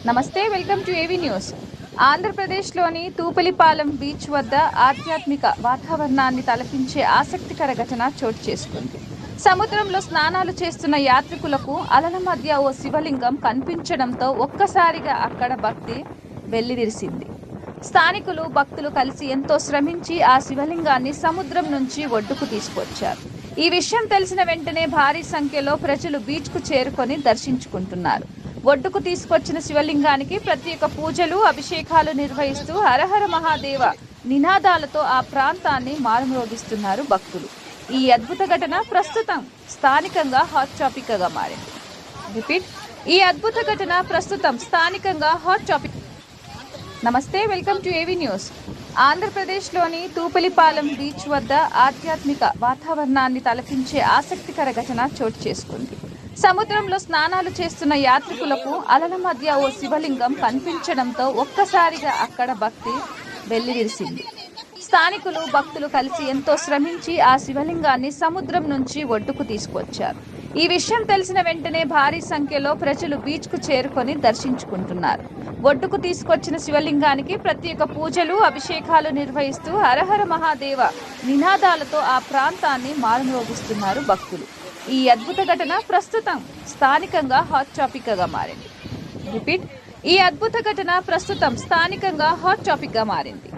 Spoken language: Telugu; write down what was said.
నమస్తే, వెల్కమ్ టు ఏవీ న్యూస్. ఆంధ్రప్రదేశ్లోని తూపలిపాలెం బీచ్ వద్ద ఆధ్యాత్మిక వాతావరణాన్ని తలపించే ఆసక్తికర ఘటన చోటు చేసుకుంది. సముద్రంలో స్నానాలు చేస్తున్న యాత్రికులకు అలల మధ్య ఓ శివలింగం కనిపించడంతో ఒక్కసారిగా అక్కడ భక్తి వెల్లివిరిసింది. స్థానికులు, భక్తులు కలిసి ఎంతో శ్రమించి ఆ శివలింగాన్ని సముద్రం నుంచి ఒడ్డుకు తీసుకొచ్చారు. ఈ విషయం తెలిసిన వెంటనే భారీ సంఖ్యలో ప్రజలు బీచ్కు చేరుకొని దర్శించుకుంటున్నారు. ఒడ్డుకు తీసుకొచ్చిన శివలింగానికి ప్రత్యేక పూజలు, అభిషేకాలు నిర్వహిస్తూ హరహర మహాదేవ నినాదాలతో ఆ ప్రాంతాన్ని మారుమ్రోగిస్తున్నారు భక్తులు. ఈ అద్భుత ఘటన ప్రస్తుతం స్థానికంగా హాట్ టాపిక్ గా మారింది. ఈ అద్భుత ఘటన ప్రస్తుతం స్థానికంగా హాట్ టాపిక్. నమస్తే, వెల్కమ్ టు ఏవీ న్యూస్. ఆంధ్రప్రదేశ్లోని తూపలిపాలెం బీచ్ వద్ద ఆధ్యాత్మిక వాతావరణాన్ని తలపించే ఆసక్తికర ఘటన చోటు చేసుకుంది. సముద్రంలో స్నానాలు చేస్తున్న యాత్రికులకు అలల మధ్య ఓ శివలింగం కనిపించడంతో ఒక్కసారిగా అక్కడ భక్తి వెల్లివిరిసింది. స్థానికులు, భక్తులు కలిసి ఎంతో శ్రమించి ఆ శివలింగాన్ని సముద్రం నుంచి ఒడ్డుకు తీసుకొచ్చారు. ఈ విషయం తెలిసిన వెంటనే భారీ సంఖ్యలో ప్రజలు బీచ్కు చేరుకొని దర్శించుకుంటున్నారు. ఒడ్డుకు తీసుకొచ్చిన శివలింగానికి ప్రత్యేక పూజలు, అభిషేకాలు నిర్వహిస్తూ హరహర మహాదేవ నినాదాలతో ఆ ప్రాంతాన్ని మారుమ్రోగిస్తున్నారు భక్తులు. ఈ అద్భుత ఘటన ప్రస్తుతం స్థానికంగా హాట్ టాపిక్ గా మారింది. ఈ అద్భుత ఘటన ప్రస్తుతం స్థానికంగా హాట్ టాపిక్ గా మారింది.